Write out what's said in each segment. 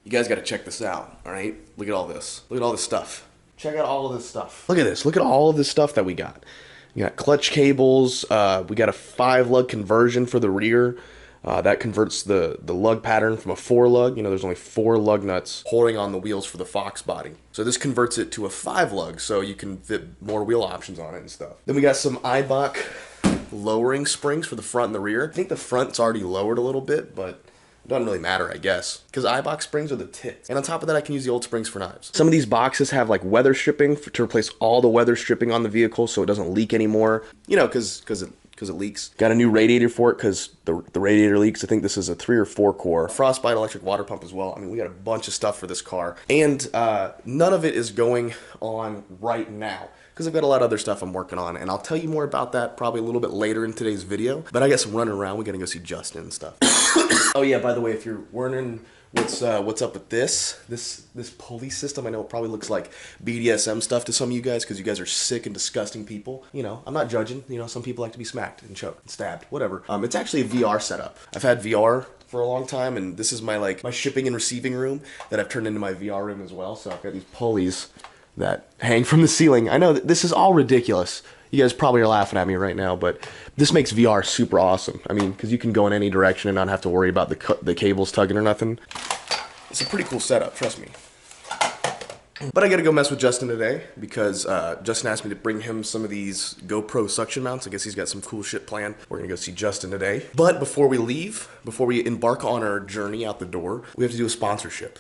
You guys got to check this out, all right? Look at all this. Look at all this stuff. Check out all of this stuff. Look at this. Look at all of this stuff that we got. You got clutch cables. We got a 5-lug conversion for the rear. That converts the lug pattern from a 4-lug. You know, there's only 4 lug nuts holding on the wheels for the Fox body. So this converts it to a 5-lug, so you can fit more wheel options on it and stuff. Then we got some Eibach lowering springs for the front and the rear. I think the front's already lowered a little bit, but it doesn't really matter, I guess, because Eibach springs are the tits. And on top of that, I can use the old springs for knives. Some of these boxes have like weather stripping to replace all the weather stripping on the vehicle so it doesn't leak anymore. You know, because it leaks. Got a new radiator for it because the radiator leaks. I think this is a 3 or 4 core. Frostbite electric water pump as well. I mean, we got a bunch of stuff for this car. And none of it is going on right now, because I've got a lot of other stuff I'm working on, and I'll tell you more about that probably a little bit later in today's video. But I got some running around. We gotta go see Justin and stuff. Oh yeah, by the way, if you're wondering what's up with this pulley system, I know it probably looks like BDSM stuff to some of you guys because you guys are sick and disgusting people. You know, I'm not judging. You know, some people like to be smacked and choked and stabbed, whatever. It's actually a VR setup. I've had VR for a long time, and this is my shipping and receiving room that I've turned into my VR room as well. So I've got these pulleys that hang from the ceiling. I know that this is all ridiculous. You guys probably are laughing at me right now, but this makes VR super awesome. I mean, because you can go in any direction and not have to worry about the cables tugging or nothing. It's a pretty cool setup, trust me. But I gotta go mess with Justin today because Justin asked me to bring him some of these GoPro suction mounts. I guess he's got some cool shit planned. We're gonna go see Justin today. But before we leave, before we embark on our journey out the door, we have to do a sponsorship.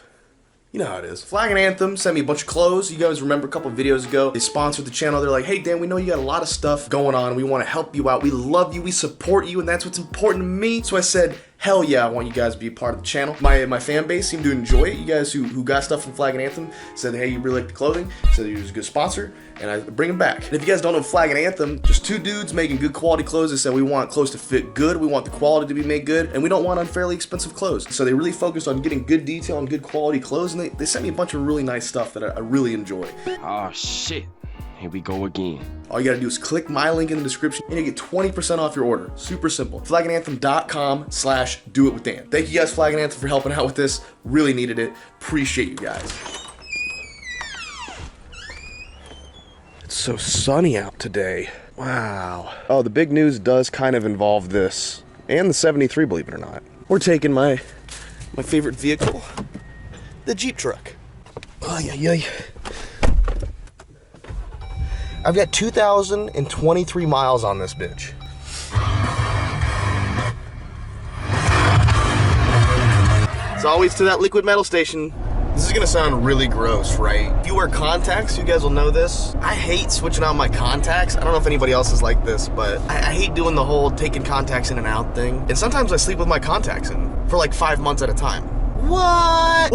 You know how it is. Flag and Anthem sent me a bunch of clothes. You guys remember a couple of videos ago, they sponsored the channel. They're like, hey Dan, we know you got a lot of stuff going on. We want to help you out. We love you. We support you. And that's what's important to me. So I said, hell yeah, I want you guys to be a part of the channel. My fan base seemed to enjoy it. You guys who got stuff from Flag and Anthem said, hey, you really like the clothing. Said you was a good sponsor. And I bring them back. And if you guys don't know Flag and Anthem, just 2 dudes making good quality clothes. They said we want clothes to fit good. We want the quality to be made good. And we don't want unfairly expensive clothes. So they really focused on getting good detail and good quality clothes. And they sent me a bunch of really nice stuff that I really enjoy. Oh shit. Here we go again. All you gotta do is click my link in the description and you get 20% off your order. Super simple. flagandanthem.com/doitwithdan. Thank you guys, Flag and Anthem, for helping out with this. Really needed it. Appreciate you guys. It's so sunny out today. Wow. Oh, the big news does kind of involve this. And the 73, believe it or not. We're taking my favorite vehicle, the Jeep truck. Oh, yeah. I've got 2,023 miles on this bitch. It's always to that liquid metal station. This is gonna sound really gross, right? If you wear contacts, you guys will know this. I hate switching out my contacts. I don't know if anybody else is like this, but I hate doing the whole taking contacts in and out thing. And sometimes I sleep with my contacts in for like 5 months at a time. What?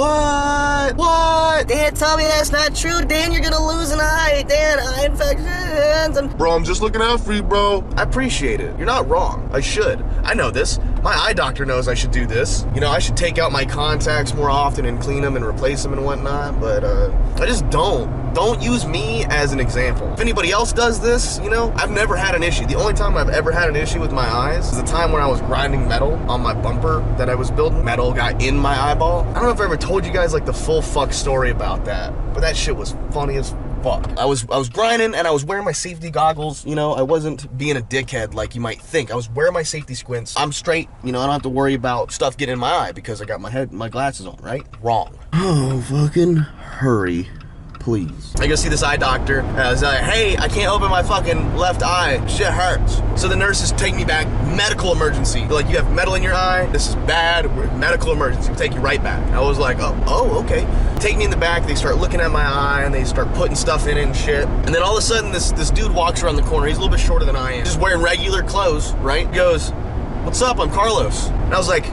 Dan, tell me that's not true. Dan, you're gonna lose an eye. Dan, eye infections. Bro, I'm just looking out for you, bro. I appreciate it. You're not wrong. I should. I know this. My eye doctor knows I should do this. You know, I should take out my contacts more often and clean them and replace them and whatnot, but I just don't. Don't use me as an example. If anybody else does this, you know, I've never had an issue. The only time I've ever had an issue with my eyes is the time when I was grinding metal on my bumper that I was building. Metal got in my eyeball. I don't know if I ever told you guys like the full fuck story about that, but that shit was funny as fuck. I was grinding and I was wearing my safety goggles. You know, I wasn't being a dickhead like you might think. I was wearing my safety squints. I'm straight, you know, I don't have to worry about stuff getting in my eye because I got my glasses on, right? Wrong. Oh, fucking hurry, please. I go see this eye doctor. I was like, hey, I can't open my fucking left eye. Shit hurts. So the nurses take me back. Medical emergency. They're like, you have metal in your eye. This is bad. Medical emergency. We'll take you right back. I was like, oh, okay. Take me in the back. They start looking at my eye and they start putting stuff in it and shit. And then all of a sudden, this dude walks around the corner. He's a little bit shorter than I am. Just wearing regular clothes, right? He goes, what's up? I'm Carlos. And I was like,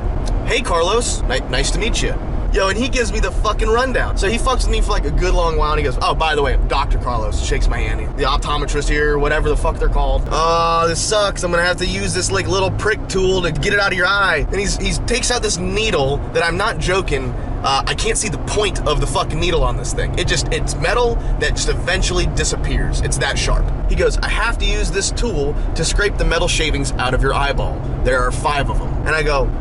hey, Carlos. Nice to meet you. Yo, and he gives me the fucking rundown. So he fucks with me for like a good long while and he goes, oh, by the way, Dr. Carlos, shakes my hand. The optometrist here, whatever the fuck they're called. Oh, this sucks. I'm gonna have to use this like little prick tool to get it out of your eye. And he takes out this needle that I'm not joking. I can't see the point of the fucking needle on this thing. It's metal that just eventually disappears. It's that sharp. He goes, I have to use this tool to scrape the metal shavings out of your eyeball. There are 5 of them. And I go,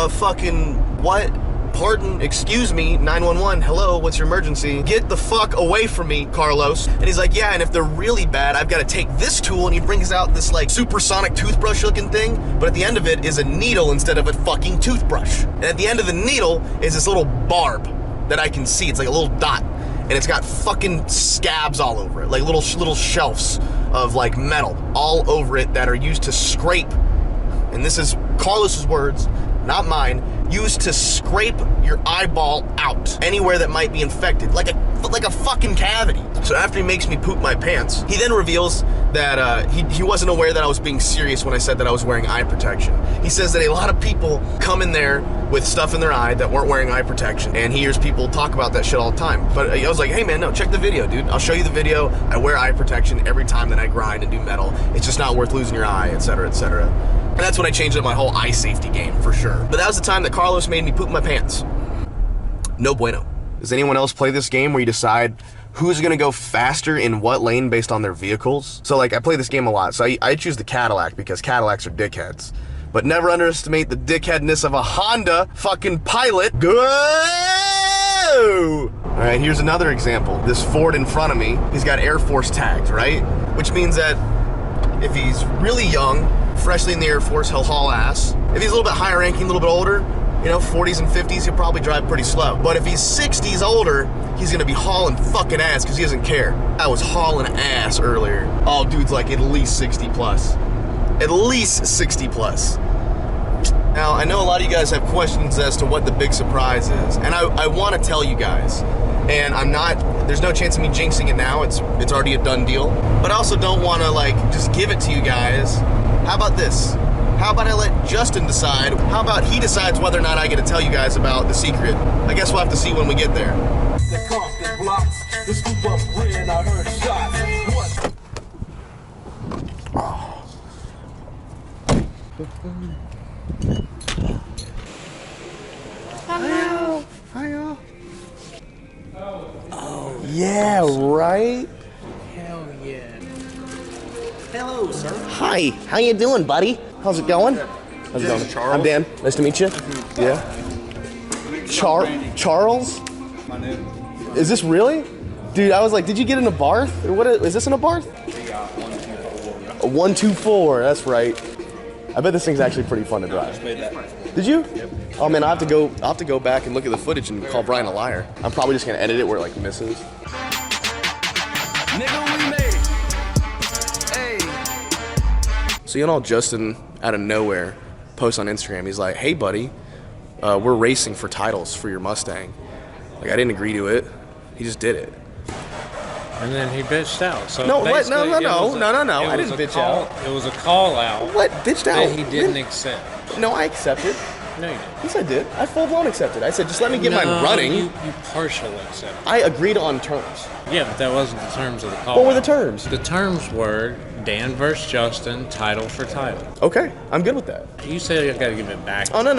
fucking what? pardon, excuse me, 911, hello, what's your emergency? Get the fuck away from me, Carlos. And he's like, yeah, and if they're really bad, I've got to take this tool, and he brings out this like supersonic toothbrush looking thing, but at the end of it is a needle instead of a fucking toothbrush. And at the end of the needle is this little barb that I can see. It's like a little dot, and it's got fucking scabs all over it, like little shelves of like metal all over it that are used to scrape, and this is Carlos's words, not mine, used to scrape your eyeball out anywhere that might be infected, like a fucking cavity. So after he makes me poop my pants, he then reveals that he wasn't aware that I was being serious when I said that I was wearing eye protection. He says that a lot of people come in there with stuff in their eye that weren't wearing eye protection, and he hears people talk about that shit all the time. But I was like, hey man, no, check the video, dude. I'll show you the video. I wear eye protection every time that I grind and do metal. It's just not worth losing your eye, etc., etc. And that's when I changed up my whole eye safety game, for sure. But that was the time that Carlos made me poop my pants. No bueno. Does anyone else play this game where you decide who's gonna go faster in what lane based on their vehicles? So like, I play this game a lot, so I choose the Cadillac because Cadillacs are dickheads. But never underestimate the dickheadness of a Honda fucking Pilot. Go! All right, here's another example. This Ford in front of me, he's got Air Force tags, right? Which means that if he's really young, freshly in the Air Force, he'll haul ass. If he's a little bit higher ranking, a little bit older, you know, 40s and 50s, he'll probably drive pretty slow. But if he's 60s older, he's gonna be hauling fucking ass because he doesn't care. I was hauling ass earlier. Oh, dude's like at least 60 plus. At least 60 plus. Now, I know a lot of you guys have questions as to what the big surprise is, and I want to tell you guys, and there's no chance of me jinxing it now, it's already a done deal, but I also don't want to like just give it to you guys. How about this? How about I let Justin decide? How about he decides whether or not I get to tell you guys about the secret? I guess we'll have to see when we get there. The Compton blocks, the scoop up red, I heard shots. Hello. Hi, y'all. Oh, yeah, right? Hell yeah. Hello, sir. Hi, how you doing, buddy? How's it going? How's it going? Charles. I'm Dan. Nice to meet you. Yeah. Charles? My name. Is this really? Dude, I was like, did you get in a Barth? Or what is this in a Barth? We got 124. A 124, that's right. I bet this thing's actually pretty fun to drive. Made that. Did you? Yep. Oh man, I'll have to go back and look at the footage and call Brian a liar. I'm probably just gonna edit it where it like misses. Nigga, we made it. Hey. So you know, Justin out of nowhere posts on Instagram. He's like, "Hey buddy, we're racing for titles for your Mustang." Like I didn't agree to it. He just did it. And then he bitched out. So No, what? No. basically, it was a- I didn't bitch out. It was a call out What? Bitched out? that he didn't accept. No, I accepted. No, you didn't. Yes, I did. I full blown accepted. I said, just let me get mine running. You partially accepted. I agreed on terms. Yeah, but that wasn't the terms of the call. What were the out. terms? The terms were Dan versus Justin, title for title. Okay, I'm good with that. You said you gotta give it back. Oh, no.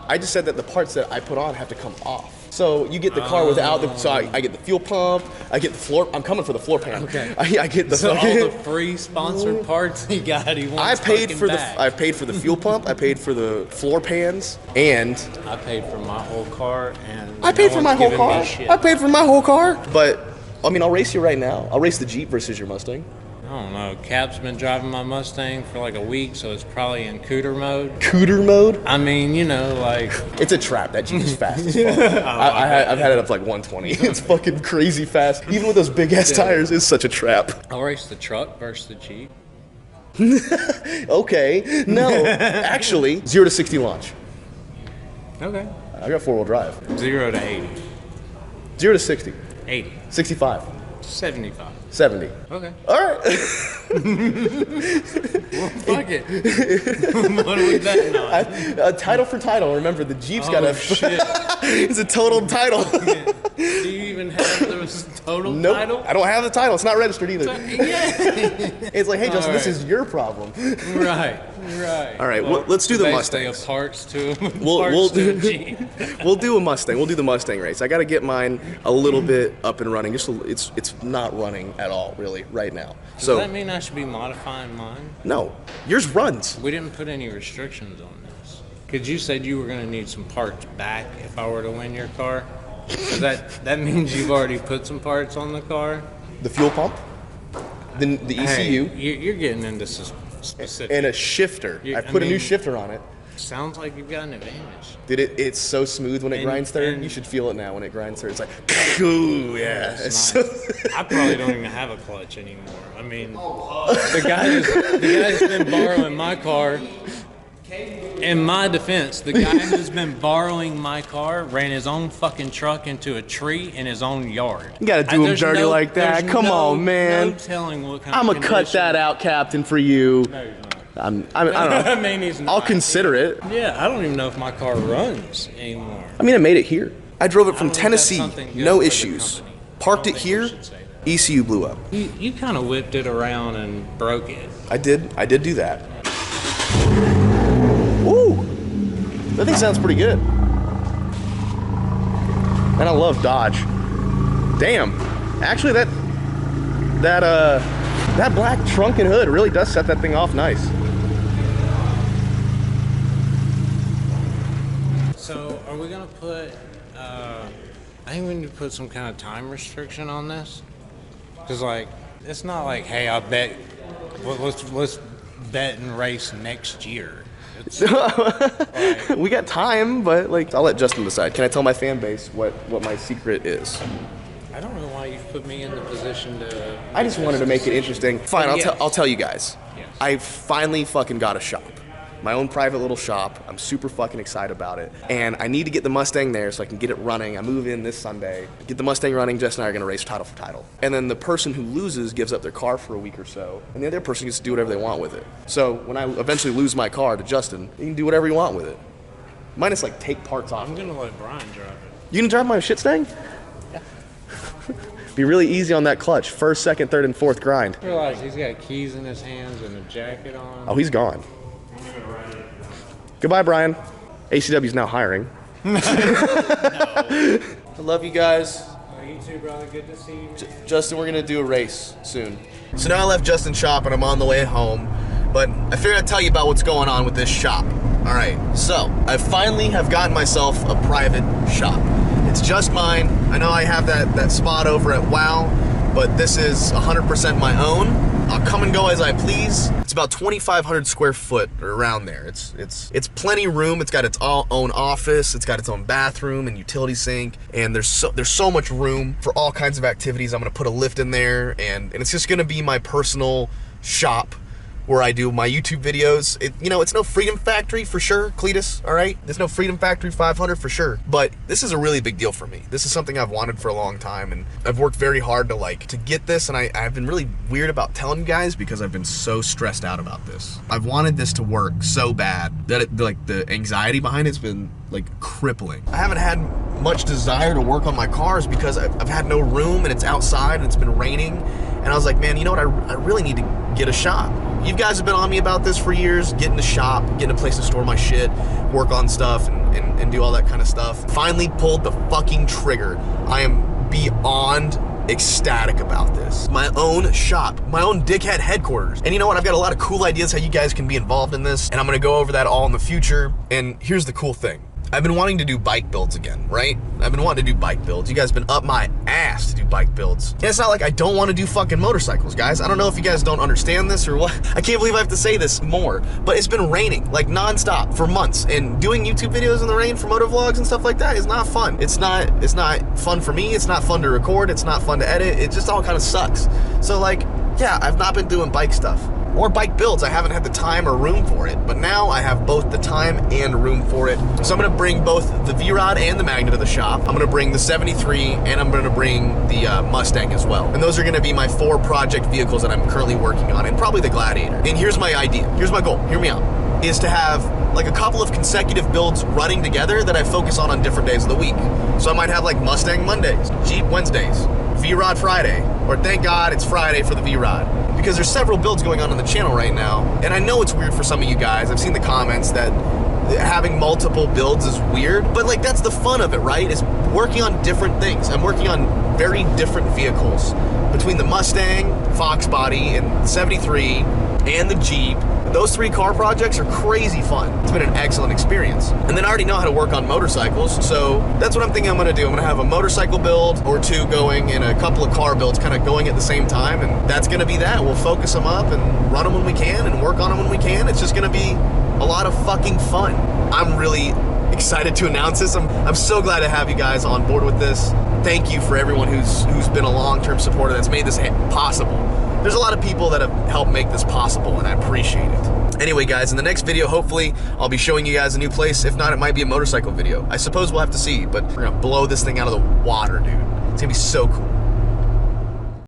I just said that the parts that I put on have to come off. So you get the car without the, so I get the fuel pump, I get the floor, I'm coming for the floor pan. Okay. I get the So fucking, all the free sponsored parts he got, he wants I paid fucking for back. I paid for the fuel pump, I paid for the floor pans, and I paid for my whole car, and I paid no for my one's whole giving me car. shit. I paid for my whole car. But, I mean, I'll race you right now. I'll race the Jeep versus your Mustang. I don't know. Cap's been driving my Mustang for like a week, so it's probably in cooter mode. Cooter mode? I mean, you know, like It's a trap. That Jeep is fast as fuck. I've had it up to like 120. It's fucking crazy fast. Even with those big ass tires, it's such a trap. I'll race the truck versus the Jeep. Okay. No. Actually, 0 to 60 launch. Okay. I got 4-wheel drive. 0 to 80. 0 to 60. 80. 65. 75. 70. Okay. All right. Well, fuck it. What are we betting on? A title for title. Remember, the Jeep's got Oh, a... shit. It's a total title. Do you even have the total Nope. title? I don't have the title. It's not registered either. Yeah. It's like, hey, Justin, this right. is your problem. Right. All right, well, let's do the basically Mustangs. a parts to We'll to a Jeep. We'll do a Mustang. We'll do the Mustang race. I got to get mine a little bit up and running. It's not running at all really right now. Does So that mean I should be modifying mine? no, yours runs. We didn't put any restrictions on this. Because you said you were going to need some parts back if I were to win your car. So that means you've already put some parts on the car? The fuel pump, the ECU, Hey, you're getting into specific. and a shifter. I put a new shifter on it. Sounds like you've got an advantage. It's so smooth when it grinds third. You should feel it now when it grinds third. It's like, ooh, yeah. It's nice. I probably don't even have a clutch anymore. I mean, the guy who's been borrowing my car. In my defense, the guy who's been borrowing my car ran his own fucking truck into a tree in his own yard. You gotta do him dirty like that. Come on, man. No telling what kind I'm of gonna cut that out, Captain, for you. No, you're not. I don't know. I mean, he's not. I'll consider it. Yeah, I don't even know if my car runs anymore. I mean, I made it here. I drove it from don't think that's Tennessee, something good no for the issues. company. Parked I it don't think here, we should say that. ECU blew up. You kind of whipped it around and broke it. I did do that. Ooh, that thing sounds pretty good. And I love Dodge. Damn, actually that black trunk and hood really does set that thing off nice. So, are we gonna put? I think we need to put some kind of time restriction on this, because like it's not like, hey, I bet let's bet and race next year. It's like, We got time, but like I'll let Justin decide. Can I tell my fan base what my secret is? I don't know why you put me in the position to. I just wanted to make it interesting. Fine, Yes. I'll tell you guys. Yes. I finally fucking got a shop. My own private little shop. I'm super fucking excited about it. And I need to get the Mustang there so I can get it running. I move in this Sunday. Get the Mustang running. Jess and I are going to race title for title. And then the person who loses gives up their car for a week or so. And the other person gets to do whatever they want with it. So when I eventually lose my car to Justin, you can do whatever you want with it. Minus like take parts off. I'm gonna let Brian drive it. You can drive my shit Stang? Yeah. Be really easy on that clutch. First, second, third, and fourth grind. Realize he's got keys in his hands and a jacket on. Oh, he's gone. Goodbye, Brian. ACW's now hiring. I love you guys. Oh, you too, brother. Good to see you. Justin, we're gonna do a race soon. So now I left Justin's shop and I'm on the way home, but I figured I'd tell you about what's going on with this shop. All right, so I finally have gotten myself a private shop. It's just mine. I know I have that spot over at WOW, but this is 100% my own. I'll come and go as I please. It's about 2,500 square foot or around there. It's plenty of room. It's got its own office. It's got its own bathroom and utility sink. And there's so much room for all kinds of activities. I'm gonna put a lift in there, and it's just gonna be my personal shop where I do my YouTube videos. It's no Freedom Factory for sure, Cletus, all right? There's no Freedom Factory 500 for sure, but this is a really big deal for me. This is something I've wanted for a long time, and I've worked very hard to get this, and I've been really weird about telling you guys because I've been so stressed out about this. I've wanted this to work so bad that the anxiety behind it's been like crippling. I haven't had much desire to work on my cars because I've had no room, and it's outside and it's been raining, and I was like, man, you know what, I really need to get a shop. You guys have been on me about this for years, getting a shop, getting a place to store my shit, work on stuff, and do all that kind of stuff. Finally pulled the fucking trigger. I am beyond ecstatic about this. My own shop, my own dickhead headquarters. And you know what? I've got a lot of cool ideas how you guys can be involved in this, and I'm gonna go over that all in the future. And here's the cool thing. I've been wanting to do bike builds again, right? I've been wanting to do bike builds. You guys have been up my ass to do bike builds. And it's not like I don't want to do fucking motorcycles, guys. I don't know if you guys don't understand this or what. I can't believe I have to say this more, but it's been raining like nonstop for months, and doing YouTube videos in the rain for motovlogs and stuff like that is not fun. It's not fun for me. It's not fun to record. It's not fun to edit. It just all kind of sucks. So like, yeah, I've not been doing bike stuff. Or bike builds. I haven't had the time or room for it, but now I have both the time and room for it. So I'm gonna bring both the V-Rod and the Magna to the shop. I'm gonna bring the 73, and I'm gonna bring the Mustang as well. And those are gonna be my 4 project vehicles that I'm currently working on, and probably the Gladiator. And here's my idea, here's my goal, hear me out, is to have like a couple of consecutive builds running together that I focus on different days of the week. So I might have like Mustang Mondays, Jeep Wednesdays, V-Rod Friday, or thank God it's Friday for the V-Rod. Because there's several builds going on the channel right now, and I know it's weird for some of you guys. I've seen the comments that having multiple builds is weird, but like that's the fun of it, right? Is working on different things. I'm working on very different vehicles between the Mustang, Fox Body, and 73, and the Jeep. those 3 car projects are crazy fun. It's been an excellent experience. And then I already know how to work on motorcycles, so that's what I'm thinking I'm gonna do. I'm gonna have a motorcycle build or 2 going and a couple of car builds kind of going at the same time, and that's gonna be that. We'll focus them up and run them when we can and work on them when we can. It's just gonna be a lot of fucking fun. I'm really excited to announce this. I'm so glad to have you guys on board with this. Thank you for everyone who's been a long-term supporter that's made this possible. There's a lot of people that have helped make this possible, and I appreciate it. Anyway, guys, in the next video, hopefully, I'll be showing you guys a new place. If not, it might be a motorcycle video. I suppose we'll have to see, but we're gonna blow this thing out of the water, dude. It's gonna be so cool.